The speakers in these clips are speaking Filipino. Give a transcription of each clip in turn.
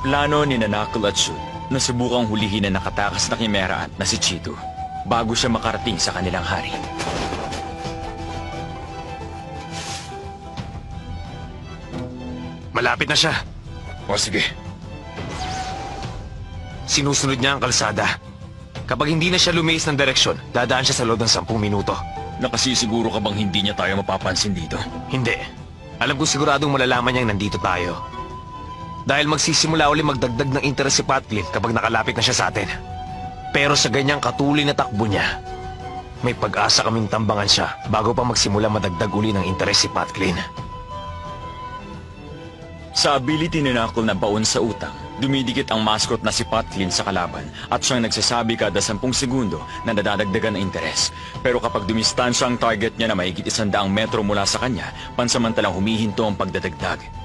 Plano ni Knuckle at Shoot na subukang hulihin na nakatakas na Chimera Ant na si Cheeto bago siya makarating sa kanilang hari. Malapit na siya. O sige. Sinusunod niya ang kalsada. Kapag hindi na siya lumiis ng direksyon, dadaan siya sa loob ng 10 minuto. Nakasisiguro ka bang hindi niya tayo mapapansin dito? Hindi. Alam ko siguradong malalaman niyang nandito tayo. Dahil magsisimula uli magdagdag ng interes si Patlin kapag nakalapit na siya sa atin. Pero sa ganyang katuloy na takbo niya, may pag-asa kaming tambangan siya bago pa magsimula madagdag uli ng interes si Patlin. Sa ability ni Knuckle na baon sa utang, dumidikit ang mascot na si Patlin sa kalaban at siyang nagsasabi kada 10 segundo na nadadagdagan ng interes. Pero kapag dumistansya ang target niya na mahigit 100 metro mula sa kanya, pansamantalang humihinto ang pagdadagdag.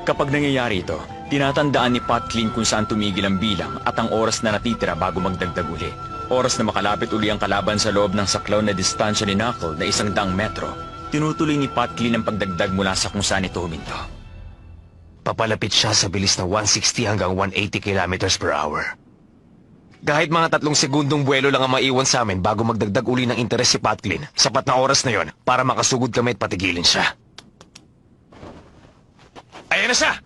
Kapag nangyayari ito, tinatandaan ni Patlin kung saan tumigil ang bilang at ang oras na natitira bago magdagdag uli. Oras na makalapit uli ang kalaban sa loob ng saklaw na distansya ni Knuckle na 100 metro. Tinutuloy ni Patlin ang pagdagdag mula sa kung saan ito huminto. Papalapit siya sa bilis na 160 hanggang 180 kilometers per hour. Kahit mga 3 segundong buwelo lang ang maiwan sa amin bago magdagdag uli ng interes si Patlin, sapat na oras na yon para makasugod kami at patigilin siya. Ayan na siya!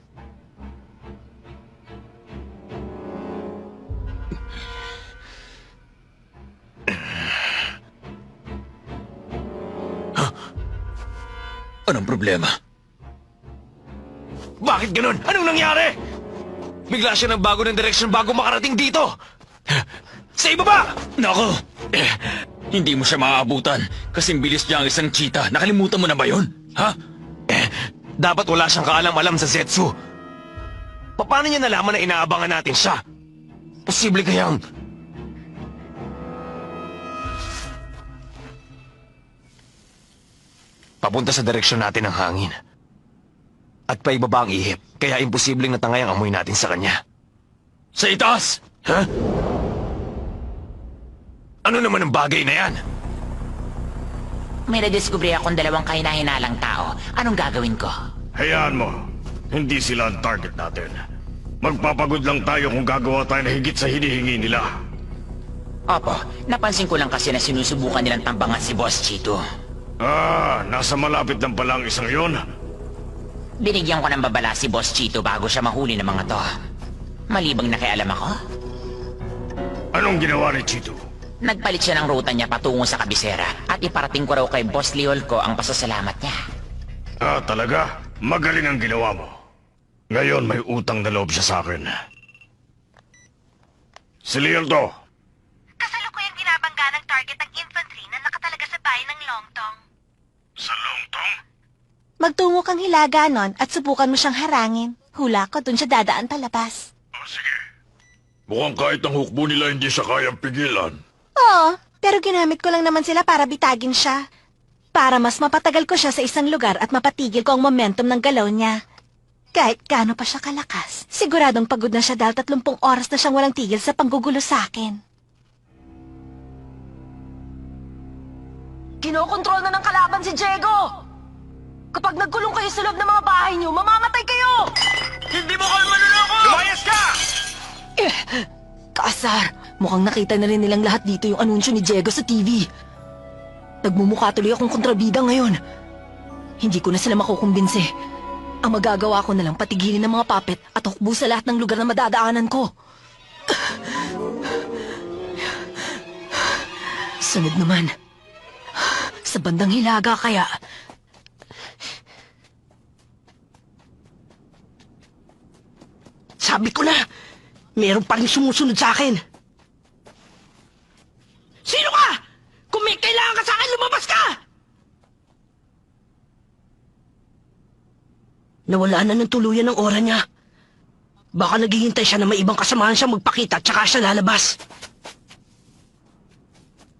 Anong problema? Bakit ganun? Anong nangyari? Bigla siya ng bago ng direksyon bago makarating dito! Sa ibaba! Nako! Hindi mo siya maaabutan kasing bilis niya ang isang cheetah. Nakalimutan mo na ba yun? Ha? Dapat wala siyang kaalam-alam sa Zetsu. Paano niya nalaman na inaabangan natin siya? Posible kayang... Papunta sa direksyon natin ang hangin. At paibaba ang ihip, kaya imposibleng natangay ang amoy natin sa kanya. Sa itaas! Ha? Ano naman ang bagay na yan? May nadiskubre akong 2 kahina-hinalang tao. Anong gagawin ko? Hayaan mo. Hindi sila ang target natin. Magpapagod lang tayo kung gagawa tayo na higit sa hinihingi nila. Opo, napansin ko lang kasi na sinusubukan nilang tambangan si Boss Cheeto. Nasa malapit lang pala ang isang yon. Binigyan ko ng babala si Boss Cheeto bago siya mahuli ng mga to. Malibang nakialam ako. Anong ginawa ni Cheeto? Nagpalit siya ng ruta niya patungo sa kabisera at iparating ko raw kay Boss Leol ko ang pasasalamat niya. Talaga? Magaling ang ginawa mo. Ngayon may utang na loob siya sa akin. Si Leol to. Kasalukuyang binabangga ng target ang infantry na nakatalaga sa bayan ng Longtong. Sa Longtong? Magtungo kang Hilaganon at subukan mo siyang harangin. Hula ko dun siya dadaan palabas. Sige. Mukhang kahit ang hukbo nila hindi siya kayang pigilan. Oo, pero ginamit ko lang naman sila para bitagin siya. Para mas mapatagal ko siya sa isang lugar at mapatigil ko ang momentum ng galaw niya. Kahit gaano pa siya kalakas, siguradong pagod na siya dahil 30 oras na siyang walang tigil sa panggugulo sa akin. Kinokontrol na ng kalaban si Diego! Kapag nagkulong kayo sa loob ng mga bahay niyo, mamamatay kayo! Hindi mo kayo manunoko! Lumayas ka! Kaasar, mukhang nakita na rin nilang lahat dito yung anunsyo ni Diego sa TV. Nagmumukha tuloy akong kontrabida ngayon. Hindi ko na sila makukumbinse. Ang magagawa ko na lang patigilin ng mga puppet at hukbo sa lahat ng lugar na madadaanan ko. Sunod naman. Sa bandang Hilaga kaya. Sabi ko na, meron pa rin sumusunod sa akin. Sino ka? Kung may kailangan ka sa akin, lumabas ka! Nawala na ng tuluyan ng aura niya. Baka naghihintay siya na may ibang kasamahan siya magpakita at saka siya lalabas.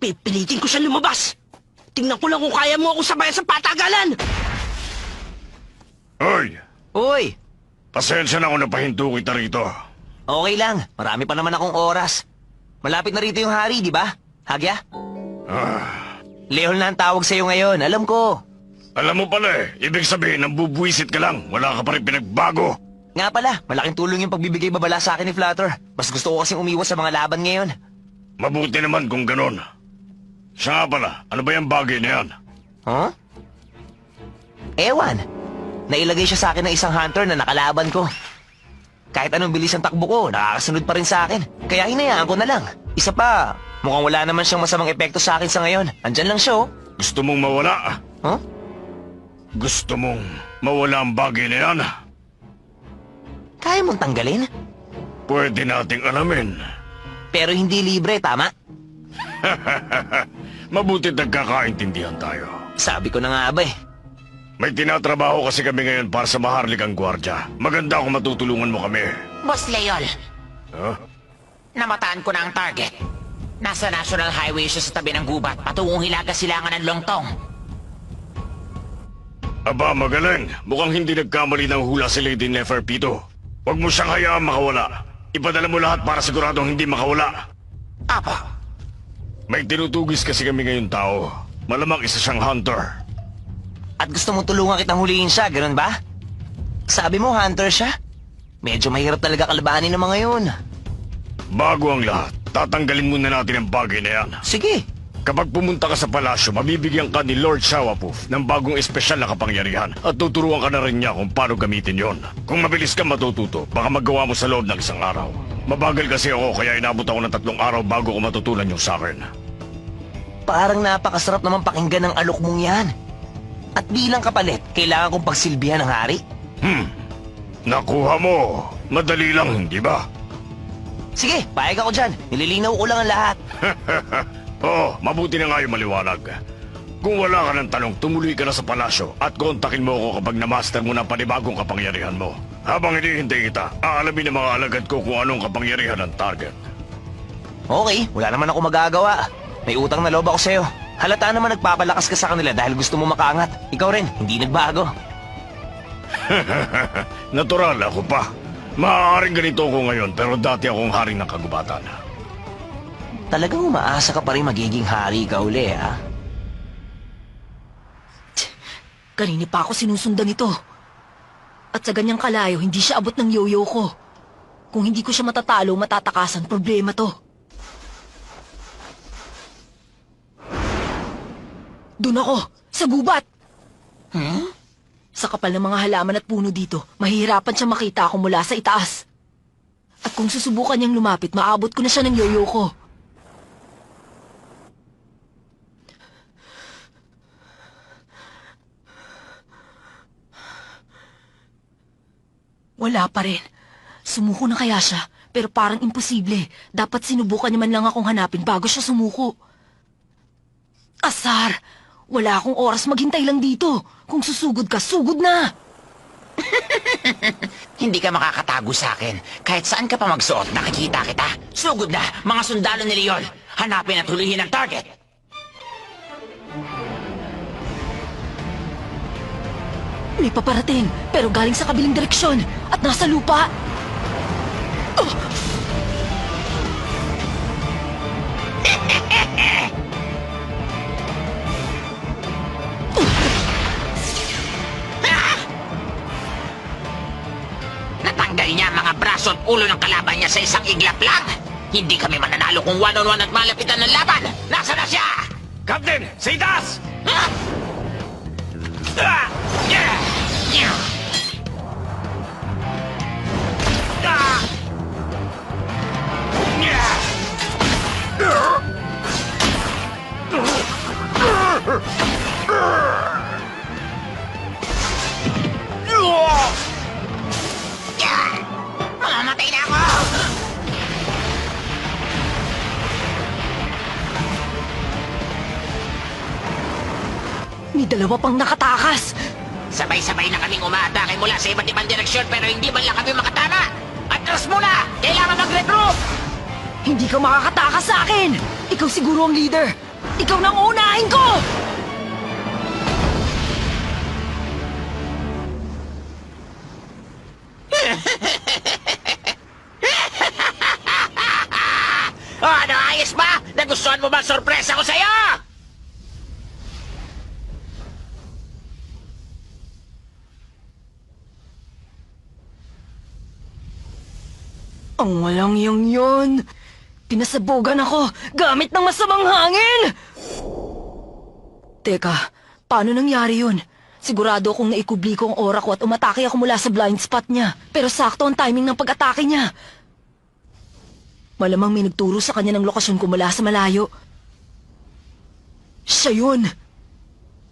Pipilitin ko siya lumabas. Tingnan ko lang kung kaya mo ako sabayan sa patagalan. Hoy! Uy! Pasensya na kung napahinto kita rito. Okay lang. Marami pa naman akong oras. Malapit na rito yung hari, di ba? Hagya? Leol na ang tawag sa'yo ngayon. Alam ko. Alam mo pala ibig sabihin, nambubwisit ka lang. Wala ka pa rin pinagbago. Nga pala, malaking tulong yung pagbibigay babala sa akin ni Flutter. Mas gusto ko kasing umiwas sa mga laban ngayon. Mabuti naman kung ganon. Siya nga pala, ano ba yung bagay na yan? Huh? Ewan. Nailagay siya sa akin ng isang hunter na nakalaban ko. Kahit anong bilis ang takbo ko, nakakasunod pa rin sa akin. Kaya hinayaan ko na lang. Isa pa, mukhang wala naman siyang masamang epekto sa akin sa ngayon. Andyan lang siya, oh. Gusto mong mawala? Huh? Gusto mong mawala ang bagay na yan? Kaya mong tanggalin? Pwede nating alamin. Pero hindi libre, tama? Mabuti nagkakaintindihan tayo. Sabi ko na nga ba eh. May tinatrabaho kasi kami ngayon para sa maharlikang gwardya. Maganda kung matutulungan mo kami. Boss Leol, Huh? namataan ko na ang target. Nasa National Highway siya sa tabi ng gubat, patungong Hilaga Silangan ng Longtong. Aba, magaling. Mukhang hindi nagkamali ng hula si Lady Neferpito. Huwag mo siyang hayaan makawala. Ipadala mo lahat para siguradong hindi makawala. Apa, May tinutugis kasi kami ngayon tao. Malamang isa siyang hunter. At gusto mo tulungan kitang huliin siya, ganun ba? Sabi mo, hunter siya? Medyo mahirap talaga kalabanin ng mga yun. Bago ang lahat, tatanggalin muna natin ang bagay na yan. Sige. Kapag pumunta ka sa palasyo, mabibigyan ka ni Lord Shawapuf ng bagong espesyal na kapangyarihan at tuturuan ka na rin niya kung paano gamitin yon. Kung mabilis ka matututo, baka magawa mo sa loob ng isang araw. Mabagal kasi ako kaya inabot ako ng 3 araw bago ko matutunan yung sa akin. Parang napakasarap naman pakinggan ng alok mong yan. At bilang kapalit, kailangan kong pagsilbihan ng hari? Nakuha mo. Madali lang, hindi ba? Sige, payag ako dyan. Nililinaw ko lang ang lahat. Oo, mabuti na nga yung maliwanag. Kung wala ka ng tanong, tumuloy ka na sa palasyo at kontakin mo ako kapag na-master mo na panibagong kapangyarihan mo. Habang hinihintay kita, aalamin ng mga alagad ko kung anong kapangyarihan ang target. Okay, wala naman ako magagawa. May utang na loob ako sa'yo. Halata naman nagpapalakas ka sa kanila dahil gusto mo makaangat. Ikaw rin, hindi nagbago. Natural, ako pa. Maaaring ganito ako ngayon pero dati akong haring ng kagubatan. Talagang umaasa ka pa rin magiging hari ka uli, ha? Kanini pa ako sinusundan ito. At sa ganyang kalayo, hindi siya abot ng yoyo ko. Kung hindi ko siya matatalo, matatakasan, problema to. Doon ako, sa gubat! Sa kapal ng mga halaman at puno dito, mahihirapan siya makita ako mula sa itaas. At kung susubukan niyang lumapit, maabot ko na siya ng yoyo ko. Wala pa rin. Sumuko na kaya siya, pero parang imposible. Dapat sinubukan niya man lang akong hanapin bago siya sumuko. Asar! Wala akong oras maghintay lang dito. Kung susugod ka, sugod na! hindi ka makakatago sa akin. Kahit saan ka pa magsuot, nakikita kita. Sugod na, mga sundalo ni Leol. Hanapin at hulihin ang target. May paparating, pero galing sa kabiling direksyon at nasa lupa. Natanggal niya ang mga braso at ulo ng kalaban niya sa isang iglap lang. Hindi kami mananalo kung one-on-one at malapitan ng laban. Nasaan na siya? Captain! Sa itaas! Ah! Ah! Yeah! Yeah! Ah! Yeah! Yeah! Mamamatay na ako! May dalawa pang nakatakas. Sabay-sabay na kaming umaatake mula sa iba't ibang direksyon pero hindi man lang kami makatama. Atras muna! Kailangan mag-regroup! Hindi ka makakatakas sa akin! Ikaw siguro ang leader! Ikaw nang uunahin ko! O ano, ayos ba? Nagustuhan mo ba ang sorpresa ko sa'yo? Ang walang yun. Pinasabugan ako gamit ng masamang hangin! Teka, paano nangyari yun? Sigurado akong naikubli ko ang aura ko at umatake ako mula sa blind spot niya. Pero sakto ang timing ng pag-atake niya. Malamang may nagturo sa kanya ng lokasyon ko mula sa malayo. Siya yun!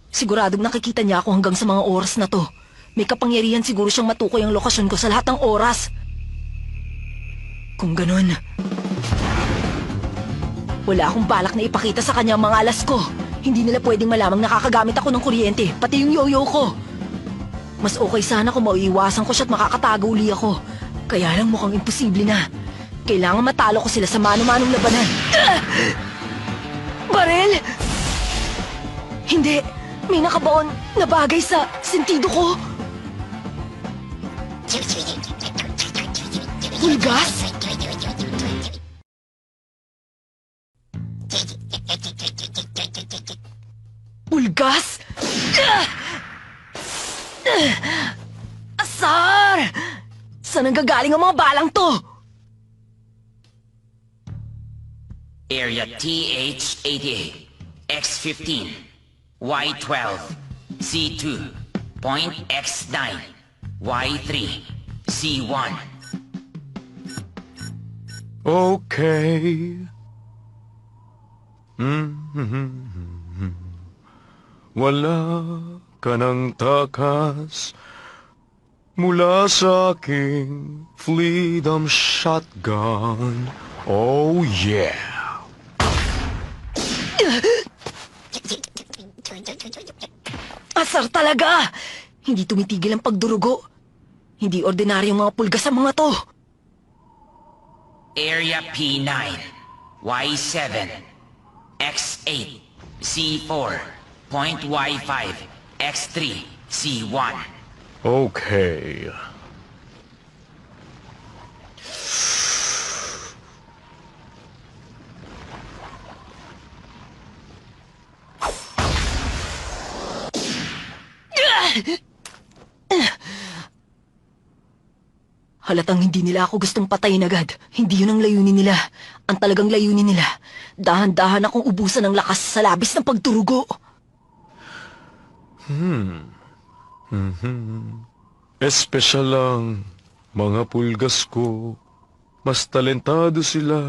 Siguradong nakikita niya ako hanggang sa mga oras na to. May kapangyarihan siguro siyang matukoy ang lokasyon ko sa lahat ng oras. Kung ganun, wala akong balak na ipakita sa kanya ang mga alas ko. Hindi nila pwedeng malamang nakakagamit ako ng kuryente, pati yung yo-yo ko. Mas okay sana kung maiiwasan ko siya at makakatago uli ako. Kaya lang mukhang imposible na. Kailangan matalo ko sila sa mano-manong labanan. Barel! Hindi! May nakabaon na bagay sa sentido ko. Pulgas? Pulgas? Asar! Saan nanggagaling ang mga balang to? Area TH-88, X-15, Y-12, C-2, Point X-9, Y-3, C-1. Okay. Wala ka ng takas mula sa aking freedom shotgun. Oh yeah. Asar talaga! Hindi tumitigil ang pagdurugo. Hindi ordinaryong mga pulgas ang mga to. Area P9, Y7, X8, C4, Point Y5, X3, C1. Okay. Halatang hindi nila ako gustong patayin agad. Hindi yun ang layunin nila. Ang talagang layunin nila. Dahan-dahan akong ubusan ng lakas sa labis ng pagturugo. Espesyal lang, mga pulgas ko. Mas talentado sila.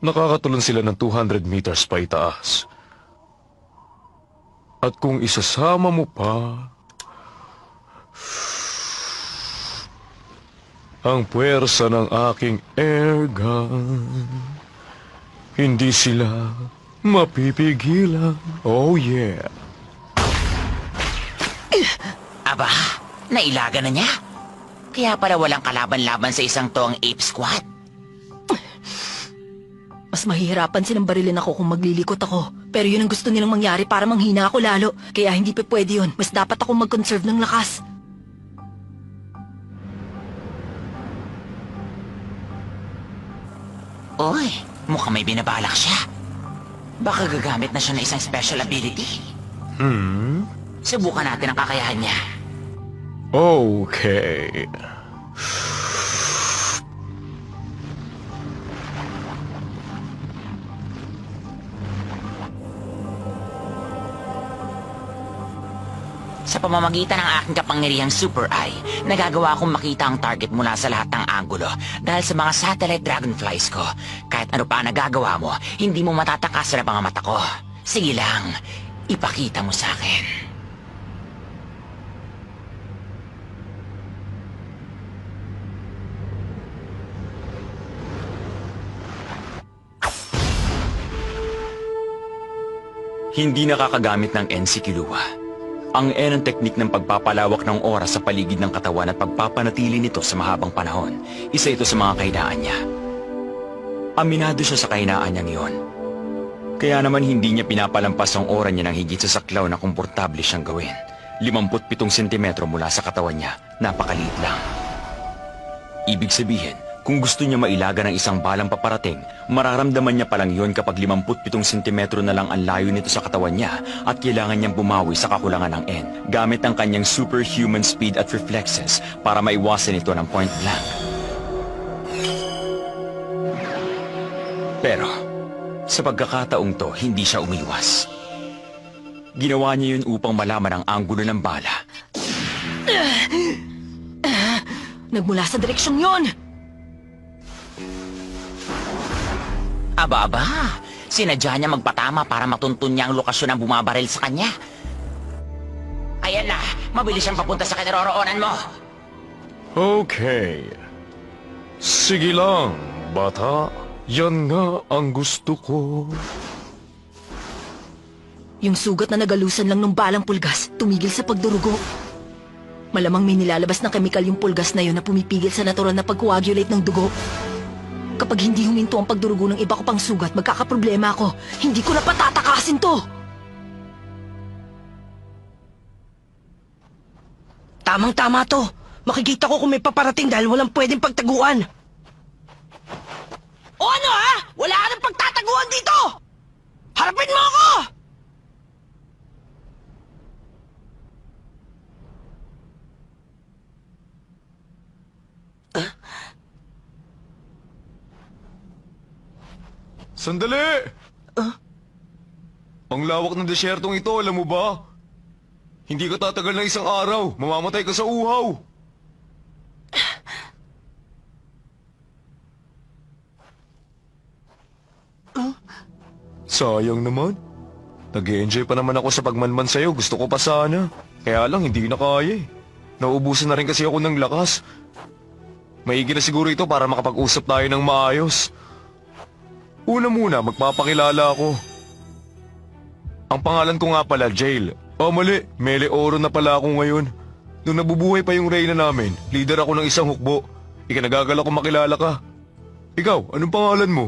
Nakakatulon sila ng 200 meters pa itaas. At kung isasama mo pa ang puwersa ng aking airgun, hindi sila mapipigilan. Oh yeah. Aba, nailaga na niya. Kaya pala walang kalaban-laban sa isang toang ape squad. Mas mahihirapan silang barilin ako kung maglilikot ako. Pero yun ang gusto nilang mangyari para manghina ako lalo. Kaya hindi pa pwede yun. Mas dapat akong mag-conserve ng lakas. Uy, mukhang may binabalak siya. Baka gagamit na siya ng isang special ability. Subukan natin ang kakayahan niya. Okay. Sa pamamagitan ng aking kapangyarihang Super Eye, nagagawa akong makita ang target mula sa lahat ng anggulo dahil sa mga satellite dragonflies ko. Kahit ano pa ang nagagawa mo, hindi mo matatakasan ang mga mata ko. Sige lang, ipakita mo sa akin. Hindi nakakagamit ng N si Killua. Ang N ang teknik ng pagpapalawak ng oras sa paligid ng katawan at pagpapanatili nito sa mahabang panahon. Isa ito sa mga kahinaan niya. Aminado siya sa kahinaan niyang iyon. Kaya naman hindi niya pinapalampas ang oras niya ng higit sa saklaw na komportable siyang gawin. 57 sentimetro mula sa katawan niya, napakaliit lang. Ibig sabihin, kung gusto niya mailaga ng isang balang paparating, mararamdaman niya palang yon kapag 57 sentimetro na lang ang layo nito sa katawan niya at kailangan niyang bumawi sa kakulangan ng N gamit ang kanyang superhuman speed at reflexes para maiwasan ito ng point blank. Pero, sa pagkakataong to, hindi siya umiwas. Ginawa niya yun upang malaman ang anggulo ng bala. Nagmula sa direksyong yon. Aba, sinadya niya magpatama para matuntun niya ang lokasyon ng bumabaril sa kanya. Ayan na, mabilis siyang papunta sa kinaroroonan mo. Okay. Sige lang, bata. Yan nga ang gusto ko. Yung sugat na nagalusan lang ng balang pulgas, tumigil sa pagdurugo. Malamang may nilalabas ng kemikal yung pulgas na yun na pumipigil sa natural na pag-coagulate ng dugo. Kapag hindi huminto ang pagdurugo ng iba ko pang sugat, magkakaproblema ako. Hindi ko na patatakasin to! Tamang-tama to. Makikita ko kung may paparating dahil walang pwedeng pagtaguan. O ano ha? Wala ka ng pagtataguan dito! Harapin mo ako! Sandali! Ang lawak ng desyertong ito, alam mo ba? Hindi ka tatagal ng isang araw. Mamamatay ka sa uhaw. Sayang naman. Nag-e-enjoy pa naman ako sa pagmanman sa'yo. Gusto ko pa sana. Kaya lang, hindi na kaya eh. Nauubusan na rin kasi ako ng lakas. Maigi na siguro ito para makapag-usap tayo ng maayos. Una muna, magpapakilala ako. Ang pangalan ko nga pala, Jail. O mali, Mele Oro na pala ako ngayon. Nung nabubuhay pa yung reyna namin, leader ako ng isang hukbo. Ikinagagal ako makilala ka. Ikaw, anong pangalan mo?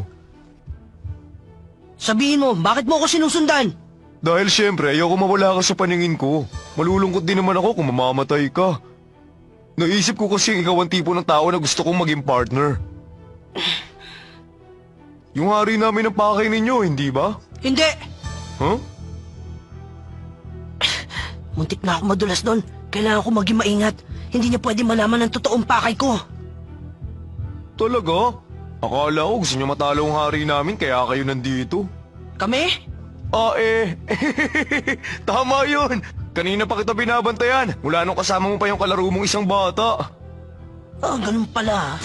Sabihin mo, bakit mo ako sinusundan? Dahil syempre, ayoko mawala ka sa paningin ko. Malulungkot din naman ako kung mamamatay ka. Naisip ko kasi ikaw ang tipo ng tao na gusto kong maging partner. Yung hari namin ang pakay ninyo, hindi ba? Hindi! Huh? Muntik na ako madulas doon. Kailangan ko maging maingat. Hindi niya pwede malaman ang totoong pakay ko. Talaga? Akala ko gusto niyo matalo ang hari namin kaya kayo nandito. Kami? Ah tama yun. Kanina pa kita binabantayan. Mula nung kasama mo pa yung kalaro mong isang bata. Ah, ganun pala.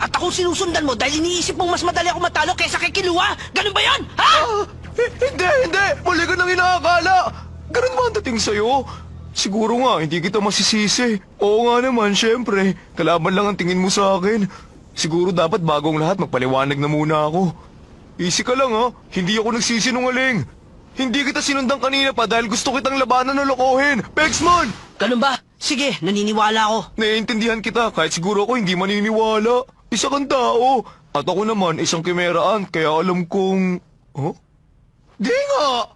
At akong sinusundan mo dahil iniisip mong mas madali ako matalo kaysa kay Kilua? Ganun ba yun? Ha? Hindi! Mali ka nang inaakala! Ganun ba ang dating sa'yo? Siguro nga, hindi kita masisisi. Oo nga naman, syempre. Kalaban lang ang tingin mo sa akin. Siguro dapat bagong lahat magpaliwanag na muna ako. Easy ka lang ha, hindi ako nagsisinungaling. Hindi kita sinundan kanina pa dahil gusto kitang labanan o lokohin. Pexman! Ganun ba? Sige, naniniwala ako. Naiintindihan kita kahit siguro ako hindi maniniwala. Isa kang tao. At ako naman isang kimeraan kaya alam kong... Huh? Di nga!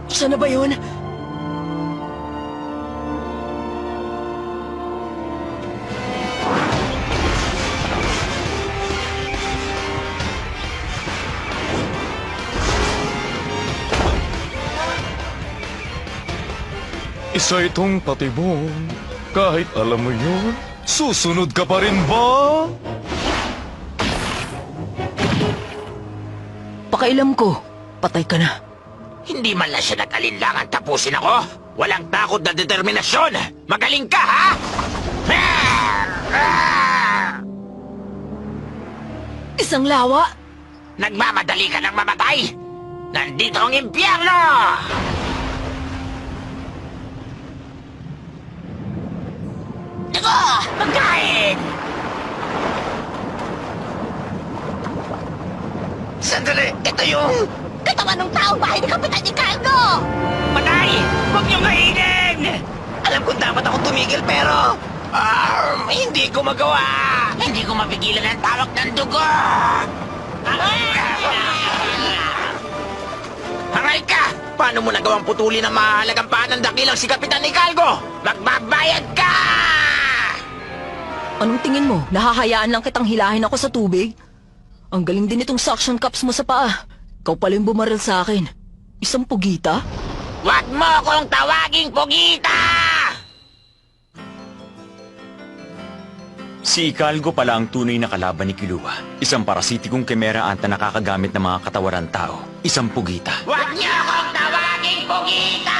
Siya na ba yun? Isa itong patibong. Kahit alam mo yun, susunod ka pa rin ba? Pakailam ko, patay ka na. Hindi man lang siya nag-alinlangan tapusin ako. Walang takot na determinasyon. Magaling ka, ha? Isang lawa! Nagmamadali ka ng mamatay. Nandito ang impyerno! Ako! Magkain! Sandali! Ito yung... katawan ng taong bahay ni Kapitan Ikalgo! Matay! Huwag niyong kainin! Alam kong dapat akong tumigil pero... hindi ko magawa! Hindi ko mapigilan ang tawag ng dugo! Haray ka! Paano mo nagawang putulin ang mahalagang panang dakilang si Kapitan Ikalgo? Magbabayad ka! Anong tingin mo? Nahahayaan lang kitang hilahin ako sa tubig? Ang galing din itong suction cups mo sa paa. Ikaw pala yung bumaril sa akin. Isang pugita? Huwag mo akong tawaging pugita! Si Ikalgo pala ang tunay na kalaban ni Killua. Isang parasitikong kemera ant na nakakagamit ng mga katawaran tao. Isang pugita. Huwag niyo akong tawaging pugita!